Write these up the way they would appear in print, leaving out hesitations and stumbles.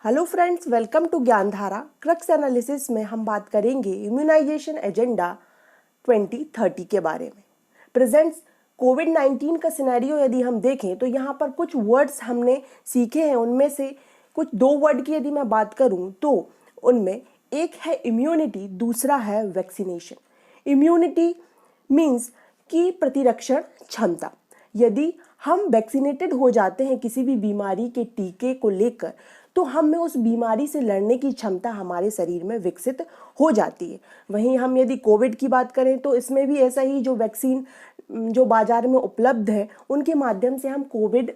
Hello friends, welcome to Gyandhara. Crux analysis में हम बात करेंगे इम्यूनाइजेशन एजेंडा 2030 के बारे में। प्रेजेंट्स कोविड-19 का सिनेरियो यदि हम देखें तो यहाँ पर कुछ वर्ड्स हमने सीखे हैं। उनमें से कुछ दो वर्ड की यदि मैं बात करूँ तो उनमें एक है इम्यूनिटी, दूसरा है वैक्सीनेशन। इम्यूनिटी मीन्स कि प्रतिरक्षण क्षमता। यदि हम वैक्सीनेटेड हो जाते हैं किसी भी बीमारी के टीके को लेकर तो हम में उस बीमारी से लड़ने की क्षमता हमारे शरीर में विकसित हो जाती है। वहीं हम यदि कोविड की बात करें तो इसमें भी ऐसा ही, जो वैक्सीन जो बाजार में उपलब्ध है उनके माध्यम से हम कोविड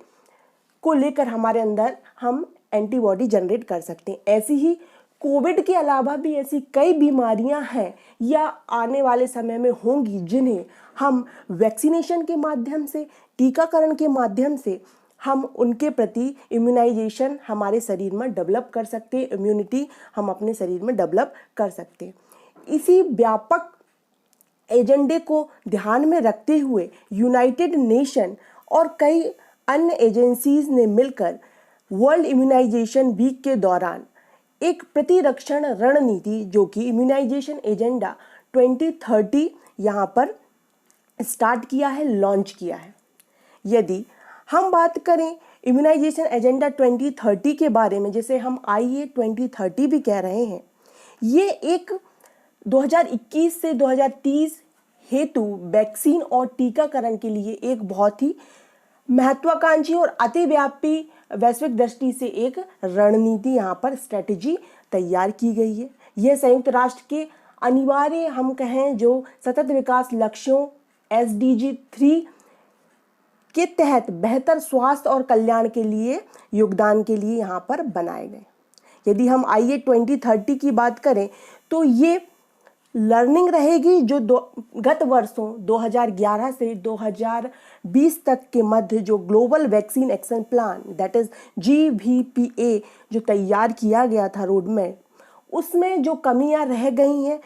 को लेकर हमारे अंदर हम एंटीबॉडी जनरेट कर सकते हैं। ऐसी ही कोविड के अलावा भी ऐसी कई बीमारियां हैं या आने वाले समय में होंगी जिन्हें हम वैक्सीनेशन के माध्यम से, टीकाकरण के माध्यम से हम उनके प्रति इम्यूनाइजेशन हमारे शरीर में डेवलप कर सकते हैं, इम्यूनिटी हम अपने शरीर में डेवलप कर सकते हैं। इसी व्यापक एजेंडे को ध्यान में रखते हुए यूनाइटेड नेशन और कई अन्य एजेंसीज ने मिलकर वर्ल्ड इम्यूनाइजेशन वीक के दौरान एक प्रतिरक्षण रणनीति जो कि इम्यूनाइजेशन एजेंडा 2030 यहाँ पर स्टार्ट किया है, लॉन्च किया है। यदि हम बात करें इम्यूनाइजेशन एजेंडा 2030 के बारे में, जिसे हम IA 2030 भी कह रहे हैं, ये एक 2021 से 2030 हेतु वैक्सीन और टीकाकरण के लिए एक बहुत ही महत्वाकांक्षी और अतिव्यापी वैश्विक दृष्टि से एक रणनीति यहाँ पर स्ट्रेटेजी तैयार की गई है। यह संयुक्त राष्ट्र के अनिवार्य हम कहें जो सतत विकास लक्ष्यों SDG 3 के तहत बेहतर स्वास्थ्य और कल्याण के लिए योगदान के लिए यहाँ पर बनाए गए। यदि हम IA 2030 की बात करें तो ये लर्निंग रहेगी जो गत वर्षों 2011 से 2020 तक के मध्य जो global vaccine action plan that is GVPA जो तैयार किया गया था रोड में, उसमें जो कमियां रह गई हैं,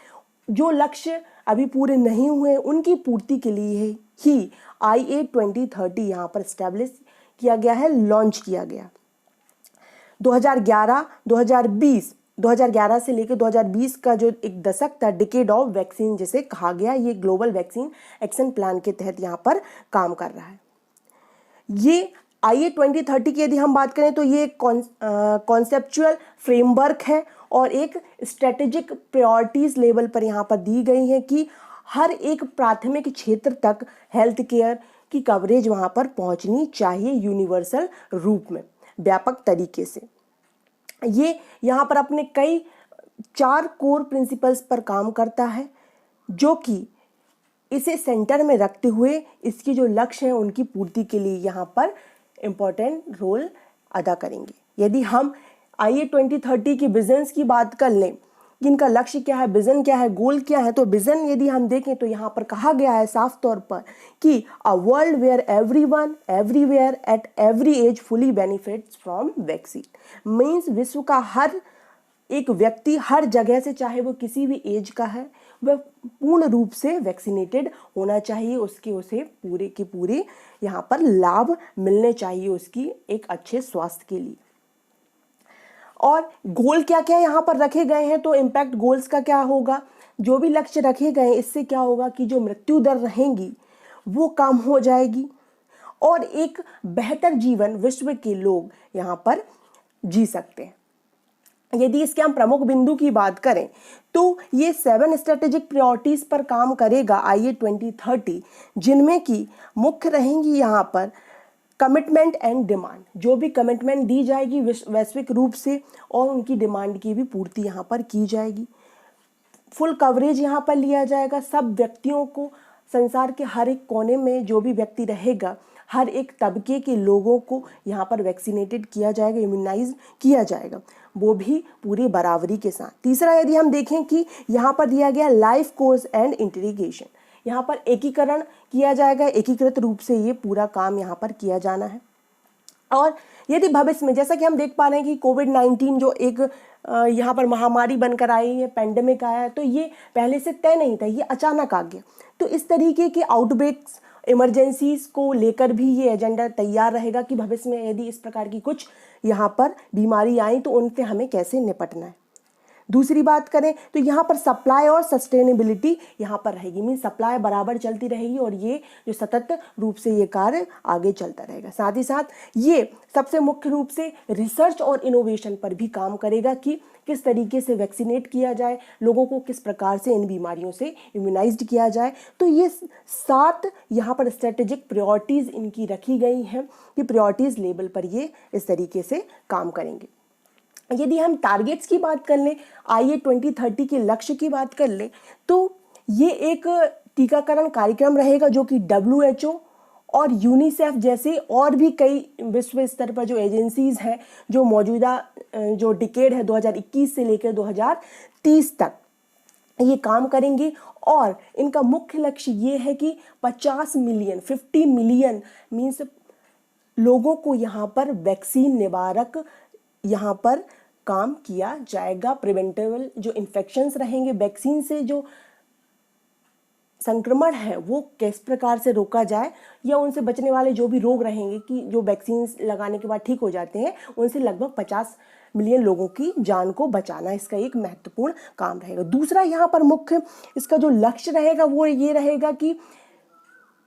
जो लक्ष्य अभी पूरे नहीं हुए, उनकी पूर्ति के लिए ही IA 2030 यहाँ पर स्टैब्लिश किया गया है, लॉन्च किया गया। 2011 से लेकर 2020 का जो एक दशक था, डिकेड ऑफ वैक्सीन जिसे कहा गया, ये ग्लोबल वैक्सीन एक्शन प्लान के तहत यहाँ पर काम कर रहा है। ये IA 2030 की यदि हम बात करें तो ये कॉन्सेप्चुअल फ्रेमवर्क है और एक स्ट्रेटेजिक प्रायोरिटीज लेवल पर यहाँ पर दी गई है कि हर एक प्राथमिक क्षेत्र तक हेल्थ केयर की कवरेज वहाँ पर पहुँचनी चाहिए यूनिवर्सल रूप में, व्यापक तरीके से। ये यहाँ पर अपने कई 4 कोर प्रिंसिपल्स पर काम करता है जो कि इसे सेंटर में रखते हुए इसकी जो लक्ष्य हैं उनकी पूर्ति के लिए यहाँ पर इम्पोर्टेंट रोल अदा करेंगे। यदि हम IA 2030 की विजन्स की बात कर लें कि इनका लक्ष्य क्या है, विजन क्या है, गोल क्या है, तो विजन यदि हम देखें तो यहाँ पर कहा गया है साफ तौर पर कि a world where everyone everywhere at every age fully benefits from vaccine. Means विश्व का हर एक व्यक्ति हर जगह से, चाहे वो किसी भी एज का है, वह पूर्ण रूप से वैक्सीनेटेड होना चाहिए। उसे पूरे के पूरे यहाँ पर लाभ मिलने चाहिए उसकी एक अच्छे स्वास्थ्य के लिए। और गोल क्या क्या यहाँ पर रखे गए हैं, तो इम्पैक्ट गोल्स का क्या होगा, जो भी लक्ष्य रखे गए हैं इससे क्या होगा कि जो मृत्यु दर रहेंगी वो कम हो जाएगी और एक बेहतर जीवन विश्व के लोग यहाँ पर जी सकते हैं। यदि इसके हम प्रमुख बिंदु की बात करें तो ये 7 स्ट्रेटेजिक प्रायोरिटीज पर काम करेगा IA 2030, जिनमें की मुख्य रहेंगी यहाँ पर कमिटमेंट एंड डिमांड। जो भी कमिटमेंट दी जाएगी वैश्विक रूप से और उनकी डिमांड की भी पूर्ति यहाँ पर की जाएगी। फुल कवरेज यहाँ पर लिया जाएगा। सब व्यक्तियों को, संसार के हर एक कोने में जो भी व्यक्ति रहेगा, हर एक तबके के लोगों को यहाँ पर वैक्सीनेटेड किया जाएगा, इम्यूनाइज किया जाएगा, वो भी पूरी बराबरी के साथ। तीसरा यदि हम देखें कि यहाँ पर दिया गया लाइफ कोर्स एंड इंटीग्रेशन, यहाँ पर एकीकरण किया जाएगा, एकीकृत रूप से ये पूरा काम यहाँ पर किया जाना है। और यदि भविष्य में, जैसा कि हम देख पा रहे हैं कि कोविड-19 जो एक यहाँ पर महामारी बनकर आई है, पेंडेमिक आया है, तो ये पहले से तय नहीं था, ये अचानक आ गया। तो इस तरीके के आउटब्रेक्स, इमरजेंसीज को लेकर भी ये एजेंडा तैयार रहेगा कि भविष्य में यदि इस प्रकार की कुछ यहाँ पर बीमारी आई तो उनसे हमें कैसे निपटना है। दूसरी बात करें तो यहाँ पर सप्लाई और सस्टेनेबिलिटी यहाँ पर रहेगी, मीन सप्लाई बराबर चलती रहेगी और ये जो सतत रूप से ये कार्य आगे चलता रहेगा। साथ ही साथ ये सबसे मुख्य रूप से रिसर्च और इनोवेशन पर भी काम करेगा कि किस तरीके से वैक्सीनेट किया जाए, लोगों को किस प्रकार से इन बीमारियों से इम्यूनाइज्ड किया जाए। तो ये 7 यहाँ पर स्ट्रेटेजिक प्रायोरिटीज़ इनकी रखी गई हैं कि प्रायोरिटीज़ लेवल पर ये इस तरीके से काम करेंगे। यदि हम टारगेट्स की बात कर लें, आइए 2030 के लक्ष्य की बात कर लें, तो ये एक टीकाकरण कार्यक्रम रहेगा जो कि WHO और यूनिसेफ जैसे और भी कई विश्व स्तर पर जो एजेंसीज हैं जो मौजूदा जो डिकेड है 2021 से लेकर 2030 तक ये काम करेंगे। और इनका मुख्य लक्ष्य ये है कि 50 मिलियन मीन्स लोगों को यहाँ पर वैक्सीन निवारक यहाँ पर काम किया जाएगा। प्रिवेंटेबल जो इन्फेक्शंस रहेंगे, वैक्सीन से जो संक्रमण है वो किस प्रकार से रोका जाए, या उनसे बचने वाले जो भी रोग रहेंगे कि जो वैक्सीन लगाने के बाद ठीक हो जाते हैं, उनसे लगभग 50 मिलियन लोगों की जान को बचाना इसका एक महत्वपूर्ण काम रहेगा। दूसरा यहाँ पर मुख्य इसका जो लक्ष्य रहेगा वो ये रहेगा कि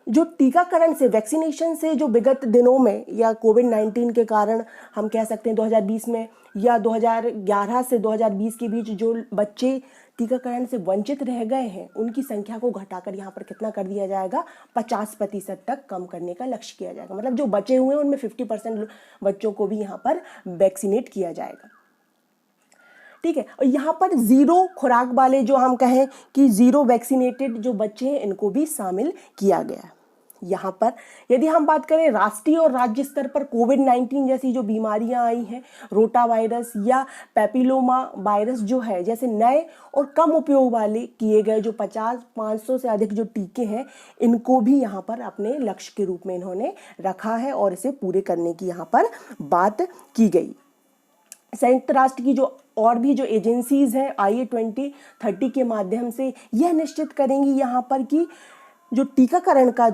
जो टीकाकरण से, वैक्सीनेशन से जो विगत दिनों में या कोविड-19 के कारण हम कह सकते हैं 2020 में या 2011 से 2020 के बीच जो बच्चे टीकाकरण से वंचित रह गए हैं, उनकी संख्या को घटाकर यहाँ पर कितना कर दिया जाएगा, 50% तक कम करने का लक्ष्य किया जाएगा। मतलब जो बचे हुए हैं उनमें 50% बच्चों को भी यहाँ पर वैक्सीनेट किया जाएगा। ठीक है, और यहाँ पर 0 खुराक वाले जो हम कहें कि 0 वैक्सीनेटेड जो बच्चे हैं इनको भी शामिल किया गया है। यहाँ पर यदि हम बात करें राष्ट्रीय और राज्य स्तर पर कोविड-19 जैसी जो बीमारियां आई हैं, रोटा वायरस या पैपिलोमा वायरस जो है, जैसे नए और कम उपयोग वाले किए गए जो 500 से अधिक जो टीके हैं, इनको भी यहाँ पर अपने लक्ष्य के रूप में इन्होंने रखा है और इसे पूरे करने की यहाँ पर बात की गई। संयुक्त राष्ट्र की जो और भी जो एजेंसीज हैं IA 2030 के माध्यम से यह निश्चित करेंगी यहाँ पर कि जो टीकाकरण का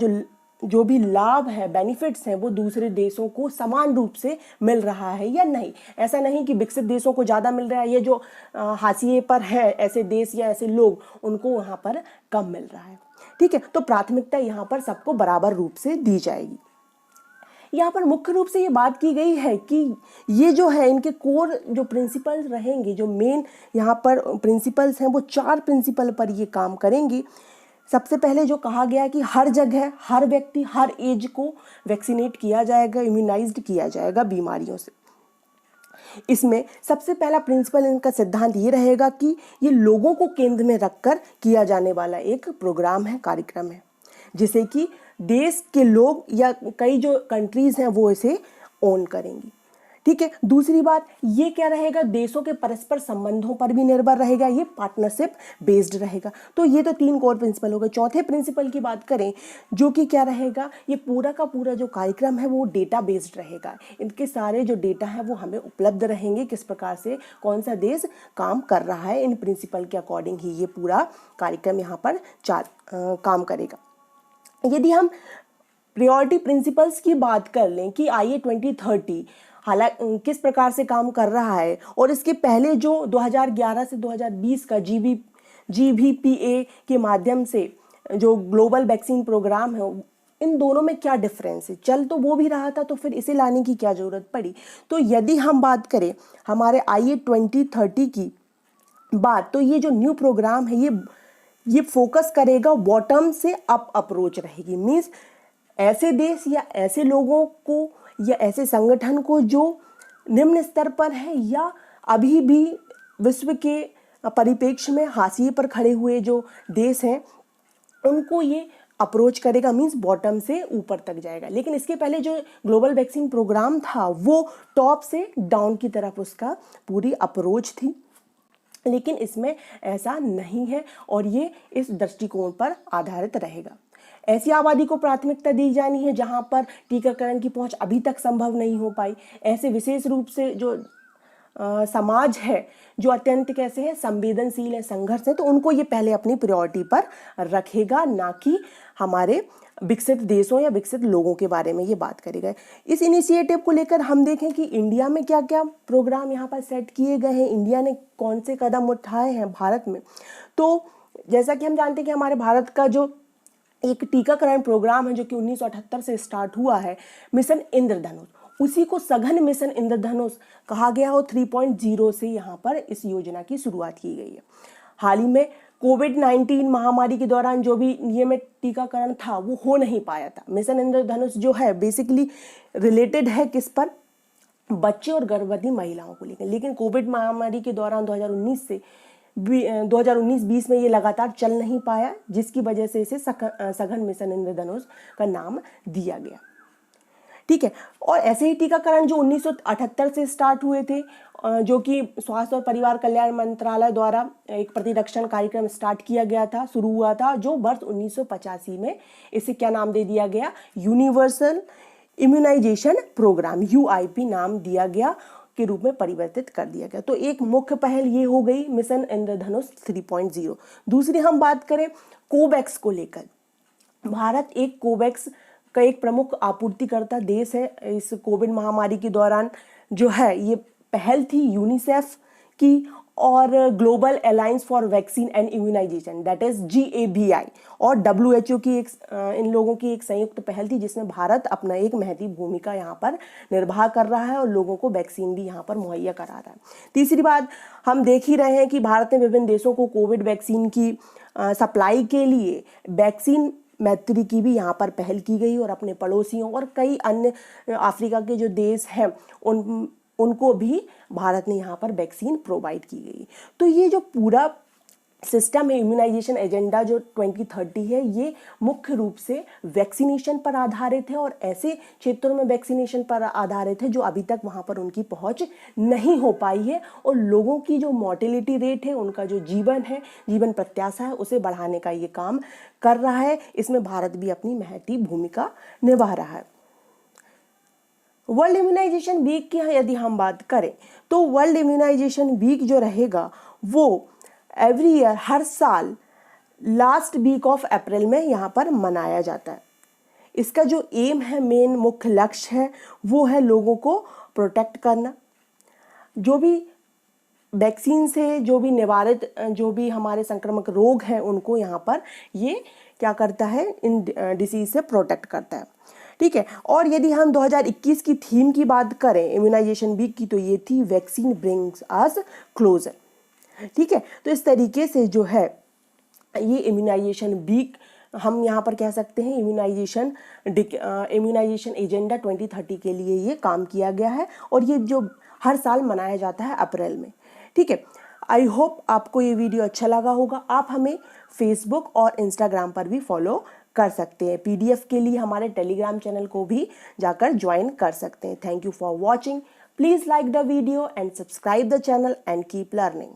जो भी लाभ है, बेनिफिट्स हैं, वो दूसरे देशों को समान रूप से मिल रहा है या नहीं। ऐसा नहीं कि विकसित देशों को ज़्यादा मिल रहा है, ये जो हाशिए पर है ऐसे देश या ऐसे लोग, उनको वहाँ पर कम मिल रहा है। ठीक है, तो प्राथमिकता यहाँ पर सबको बराबर रूप से दी जाएगी। यहाँ पर मुख्य रूप से ये बात की गई है कि ये जो है इनके कोर जो प्रिंसिपल्स रहेंगे, जो मेन यहाँ पर प्रिंसिपल्स हैं, वो 4 प्रिंसिपल पर ये काम करेंगे। सबसे पहले जो कहा गया कि हर जगह, हर व्यक्ति, हर एज को वैक्सीनेट किया जाएगा, इम्यूनाइज्ड किया जाएगा बीमारियों से। इसमें सबसे पहला प्रिंसिपल इनका सिद्धांत ये रहेगा कि ये लोगों को केंद्र में रखकर किया जाने वाला एक प्रोग्राम है, कार्यक्रम है, जिसे कि देश के लोग या कई जो कंट्रीज हैं वो इसे ओन करेंगी। ठीक है, दूसरी बात ये क्या रहेगा, देशों के परस्पर संबंधों पर भी निर्भर रहेगा, ये पार्टनरशिप बेस्ड रहेगा। तो ये तो 3 कोर प्रिंसिपल हो गए। चौथे प्रिंसिपल की बात करें जो कि क्या रहेगा, ये पूरा का पूरा जो कार्यक्रम है वो डेटा बेस्ड रहेगा। इनके सारे जो डेटा है वो हमें उपलब्ध रहेंगे, किस प्रकार से कौन सा देश काम कर रहा है, इन प्रिंसिपल के अकॉर्डिंग ही ये पूरा कार्यक्रम यहाँ पर काम करेगा। यदि हम प्रायोरिटी प्रिंसिपल्स की बात कर लें कि IA 2030 हालांकि किस प्रकार से काम कर रहा है, और इसके पहले जो 2011 से 2020 का GVPA के माध्यम से जो ग्लोबल वैक्सीन प्रोग्राम है, इन दोनों में क्या डिफरेंस है। चल तो वो भी रहा था, तो फिर इसे लाने की क्या ज़रूरत पड़ी। तो यदि हम बात करें हमारे IA 2030 की बात, तो ये जो न्यू प्रोग्राम है ये फोकस करेगा बॉटम से अप अप्रोच रहेगी। मीन्स ऐसे देश या ऐसे लोगों को या ऐसे संगठन को जो निम्न स्तर पर है या अभी भी विश्व के परिप्रेक्ष्य में हाशिए पर खड़े हुए जो देश हैं, उनको ये अप्रोच करेगा। मीन्स बॉटम से ऊपर तक जाएगा। लेकिन इसके पहले जो ग्लोबल वैक्सीन प्रोग्राम था वो टॉप से डाउन की तरफ उसका पूरी अप्रोच थी, लेकिन इसमें ऐसा नहीं है और ये इस दृष्टिकोण पर आधारित रहेगा। ऐसी आबादी को प्राथमिकता दी जानी है जहां पर टीकाकरण की पहुंच अभी तक संभव नहीं हो पाई। ऐसे विशेष रूप से जो समाज है जो अत्यंत कैसे है, संवेदनशील है, संघर्ष है, तो उनको ये पहले अपनी प्रायोरिटी पर रखेगा, ना कि हमारे विकसित देशों या विकसित लोगों के बारे में ये बात करेगा। इस इनिशिएटिव को लेकर हम देखें कि इंडिया में क्या क्या प्रोग्राम यहाँ पर सेट किए गए हैं, इंडिया ने कौन से कदम उठाए हैं भारत में। तो जैसा कि हम जानते हैं कि हमारे भारत का जो एक टीकाकरण प्रोग्राम है जो कि 1978 से स्टार्ट हुआ है, मिशन इंद्रधनुष, उसी को सघन मिशन इंद्रधनुष कहा गया और 3.0 से यहाँ पर इस योजना की शुरुआत की गई है। हाल ही में कोविड-19 महामारी के दौरान जो भी नियमित टीकाकरण था वो हो नहीं पाया था। मिशन इंद्रधनुष जो है बेसिकली रिलेटेड है किस पर, बच्चे और गर्भवती महिलाओं को लेकर, लेकिन कोविड महामारी के दौरान 2019-20 में ये लगातार चल नहीं पाया, जिसकी वजह से इसे सघन मिशन इंद्रधनुष का नाम दिया गया। ठीक है, और ऐसे ही टीकाकरण जो 1978 से स्टार्ट हुए थे, जो कि स्वास्थ्य और परिवार कल्याण मंत्रालय द्वारा एक प्रतिरक्षण कार्यक्रम स्टार्ट किया गया था, शुरू हुआ था, जो वर्ष 1985 में इसे क्या नाम दे दिया गया, यूनिवर्सल इम्यूनाइजेशन प्रोग्राम, UIP नाम दिया गया के रूप में परिवर्तित कर दिया गया। तो एक मुख्य पहल ये हो गई मिशन इंद्रधनुष 3.0। दूसरी हम बात करें कोवैक्स को लेकर, भारत एक कोवैक्स का एक प्रमुख आपूर्तिकर्ता देश है। इस कोविड महामारी के दौरान जो है ये पहल थी यूनिसेफ की और global alliance for vaccine and immunisation, that is GAVI, और WHO की एक इन लोगों की एक संयुक्त पहल थी जिसमें भारत अपना एक महत्वपूर्ण भूमिका यहाँ पर निर्वाह कर रहा है और लोगों को वैक्सीन भी यहाँ पर मुहैया करा रहा है। तीसरी बात, हम देख ही रहे हैं कि भारत ने विभिन्न देशों को कोविड वैक्सीन की सप्लाई के लिए वैक्सीन मैत्री की भी यहाँ पर पहल की गई और अपने पड़ोसियों और कई अन्य अफ्रीका के जो देश हैं उनको भी भारत ने यहाँ पर वैक्सीन प्रोवाइड की गई। तो ये जो पूरा सिस्टम है, इम्यूनाइजेशन एजेंडा जो 2030 है, ये मुख्य रूप से वैक्सीनेशन पर आधारित है और ऐसे क्षेत्रों में वैक्सीनेशन पर आधारित है जो अभी तक वहाँ पर उनकी पहुँच नहीं हो पाई है और लोगों की जो मॉर्टेलिटी रेट है, उनका जो जीवन प्रत्याशा है, उसे बढ़ाने का ये काम कर रहा है। इसमें भारत भी अपनी महत्वपूर्ण भूमिका निभा रहा है। वर्ल्ड इम्यूनाइजेशन वीक की यदि हम बात करें तो वर्ल्ड इम्यूनाइजेशन वीक जो रहेगा वो एवरी ईयर, हर साल लास्ट वीक ऑफ अप्रैल में यहाँ पर मनाया जाता है। इसका जो एम है, मेन मुख्य लक्ष्य है, वो है लोगों को प्रोटेक्ट करना, जो भी वैक्सीन से जो भी निवारित जो भी हमारे संक्रामक रोग हैं उनको यहाँ पर ये क्या करता है, इन डिसीज से प्रोटेक्ट करता है। ठीक है, और यदि हम 2021 की थीम की बात करें इम्यूनाइजेशन वीक की, तो ये थी वैक्सीन ब्रिंग्स अस क्लोजर। ठीक है, तो इस तरीके से जो है ये इम्यूनाइजेशन वीक हम यहाँ पर कह सकते हैं इम्यूनाइजेशन एजेंडा 2030 के लिए ये काम किया गया है और ये जो हर साल मनाया जाता है अप्रैल में। ठीक है, आई होप आपको ये वीडियो अच्छा लगा होगा। आप हमें फेसबुक और इंस्टाग्राम पर भी फॉलो कर सकते हैं। PDF के लिए हमारे टेलीग्राम चैनल को भी जाकर ज्वाइन कर सकते हैं। Thank you for watching. Please like the video and subscribe the channel and keep learning.